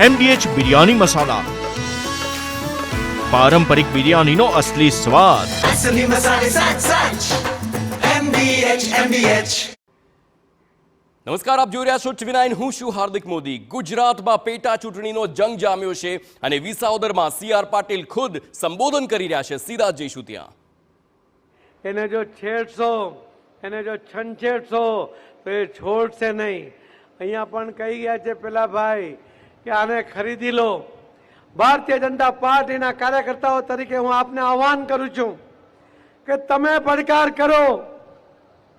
MDH biryani મસાલા, પારંપરિક બિરયાનીનો અસલી સ્વાદ. असली मसाले सच सच MDH. નમસ્કાર, આપ જોઈ રહ્યા છો TV9. હું છું હાર્દિક મોદી. ગુજરાતમાં પેટા ચૂંટણીનો જંગ જામ્યો છે અને વિસાવદરમાં CR પાટીલ ખુદ સંબોધન કરી રહ્યા છે. સીધા જઈશું ત્યાં. એને જો છેડશો, એને જો છંછેડશો તો એ છોડશે નહીં. અહીંયા પણ કહી ગયા છે પેલા ભાઈ કે આને ખરીદી લો. ભારતીય જનતા પાર્ટીના કાર્યકર્તાઓ તરીકે હું આપને આહ્વાન કરું છું કે તમે પડકાર કરો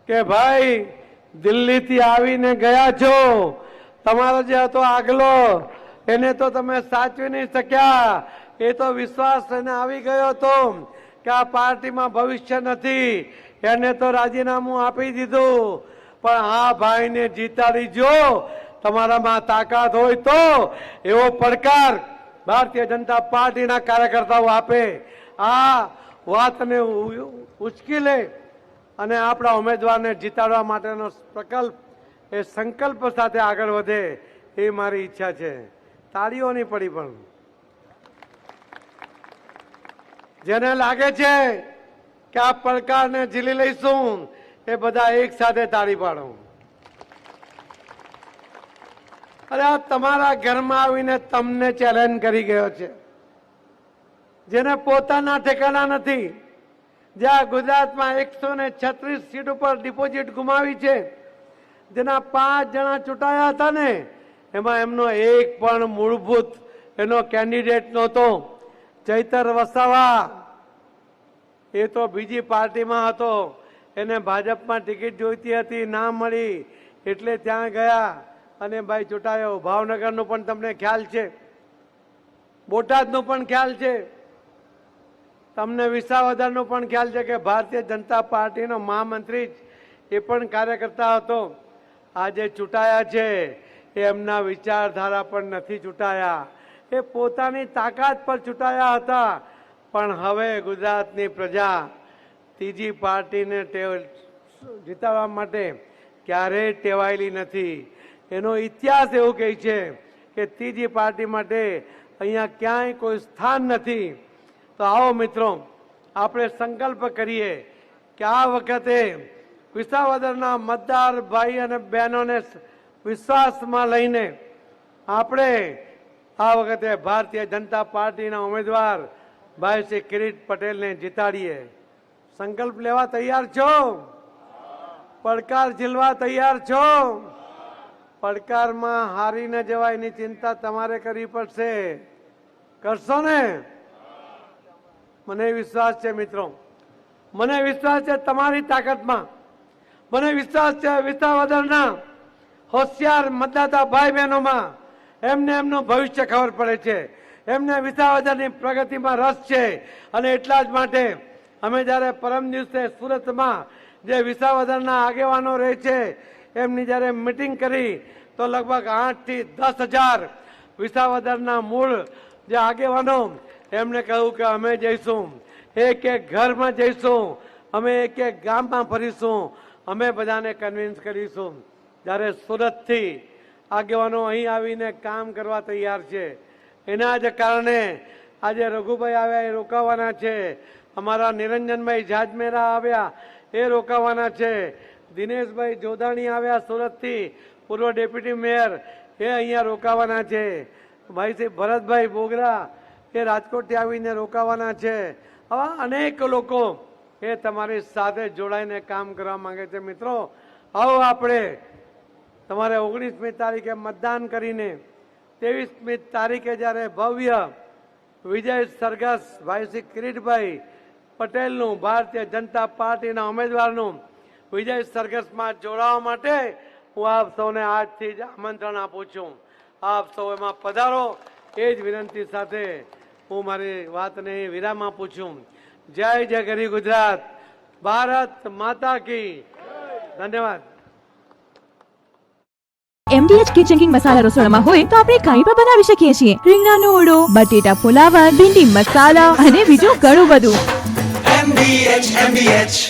કે ભાઈ દિલ્હીથી આવીને ગયા છો, તમારો જે હતો આગલો એને તો તમે સાચવી નહીં શક્યા. એ તો વિશ્વાસ એને આવી ગયો હતો કે આ પાર્ટીમાં ભવિષ્ય નથી, એને તો રાજીનામું આપી દીધું. પણ આ ભાઈને જીતાડી જો, તમારામાં તાકાત હોય તો એવો પડકાર ભારતીય જનતા પાર્ટીના કાર્યકર્તાઓ આપે. આ વાતને ઉચકી લે અને આપણા ઉમેદવારને જીતાડવા માટેનો પ્રકલ્પ, એ સંકલ્પ સાથે આગળ વધે, એ મારી ઈચ્છા છે. તાળીઓ નહીં પડી, પણ જેને લાગે છે કે આ પડકારને ઝીલી લઈશું એ બધા એક સાથે તાળી પાડો. અરે આ તમારા ઘરમાં આવીને તમને ચેલેન્જ કરી ગયો છે, જેને પોતાના ઠેકાણા નથી, જ્યાં ગુજરાતમાં 136 સીટ ઉપર ડિપોઝિટ ગુમાવી છે, જેના 5 જણા ચૂંટાયા હતા ને, એમાં એમનો એક પણ મૂળભૂત એનો કેન્ડિડેટ નહોતો. ચૈતર વસાવા એ તો બીજી પાર્ટીમાં હતો, એને ભાજપમાં ટિકિટ જોઈતી હતી, ના મળી એટલે ત્યાં ગયા અને ભાઈ ચૂંટાયો. ભાવનગરનો પણ તમને ખ્યાલ છે, બોટાદનો પણ ખ્યાલ છે, તમને વિસાવદરનો પણ ખ્યાલ છે કે ભારતીય જનતા પાર્ટીનો મહામંત્રી જ એ પણ કાર્યકર્તા હતો. આજે ચૂંટાયા છે એ એમના વિચારધારા પર નથી ચૂંટાયા, એ પોતાની તાકાત પર ચૂંટાયા હતા. પણ હવે ગુજરાતની પ્રજા ત્રીજી પાર્ટીને જીતાડવા માટે ક્યારેય ટેવાયેલી નથી. એનો ઇતિહાસ એવું કહે છે કે ત્રીજી પાર્ટી માટે અહીંયા ક્યાંય કોઈ સ્થાન નથી. તો આવો મિત્રો, આપણે સંકલ્પ કરીએ કે આ વખતે વિસાવદરના મતદાર ભાઈ અને બહેનોને વિશ્વાસમાં લઈને આપણે આ વખતે ભારતીય જનતા પાર્ટીના ઉમેદવાર ભાઈ શ્રી કિરીટ પટેલને જીતાડીએ. સંકલ્પ લેવા તૈયાર છો? પડકાર ઝીલવા તૈયાર છો? પડકારમાં હારી ન જવાય એની ચિંતા તમારે કરવી પડશે. કરશો ને? મને વિશ્વાસ છે મિત્રો, મને વિશ્વાસ છે તમારી તાકાતમાં, મને વિશ્વાસ છે વિસાવદરના હોશિયાર મતદાતા ભાઈ બહેનોમાં. એમને એમનું ભવિષ્ય ખબર પડે છે, એમને વિસાવદરની પ્રગતિમાં રસ છે. અને એટલા જ માટે અમે જ્યારે પરમ દિવસે સુરતમાં જે વિસાવદરના આગેવાનો રહે છે એમની જ્યારે મિટિંગ કરી તો લગભગ 8 થી 10,000 વિસાવદરના મૂળ જે આગેવાનો, એમને કહ્યું કે અમે જઈશું, એક એક ઘરમાં જઈશું, અમે એક એક ગામમાં ફરીશું, અમે બધાને કન્વિન્સ કરીશું. જ્યારે સુરતથી આગેવાનો અહીં આવીને કામ કરવા તૈયાર છે, એના જ કારણે આજે રઘુભાઈ આવ્યા એ રોકાવાના છે, અમારા નિરંજનભાઈ જાજમેરા આવ્યા એ રોકાવાના છે, દિનેશભાઈ જોધાણી આવ્યા સુરતથી, પૂર્વ ડેપ્યુટી મેયર, એ અહીંયા રોકાવાના છે, ભાઈ શ્રી ભરતભાઈ બોગરા એ રાજકોટથી આવીને રોકાવાના છે. આવા અનેક લોકો એ તમારી સાથે જોડાઈને કામ કરવા માંગે છે. મિત્રો, આવો આપણે તમારે 19મી તારીખે મતદાન કરીને 23મી તારીખે જ્યારે ભવ્ય વિજય સરઘસ ભાઈ શ્રી કિરીટભાઈ પટેલનું, ભારતીય જનતા પાર્ટીના ઉમેદવારનું વિજય સરઘસમાં જોડાવા માટે હું આપ સૌને આજથી જ આમંત્રણ આપું છું. આપ સૌ એમાં પધારો, એ જ વિનંતી સાથે હું મારી વાતને વિરામ આપું છું. જય જય ગરી ગુજરાત, ભારત માતા કી. ધન્યવાદ. MDH કિચન કિંગ મસાલા રસોડામાં હોય તો આપણે કાંઈ પણ બનાવી શકીએ છીએ. રીંગણાનો ઓળો, બટેટા ફુલાવર, ભીંડી મસાલા અને બીજું ઘણું બધું. MDH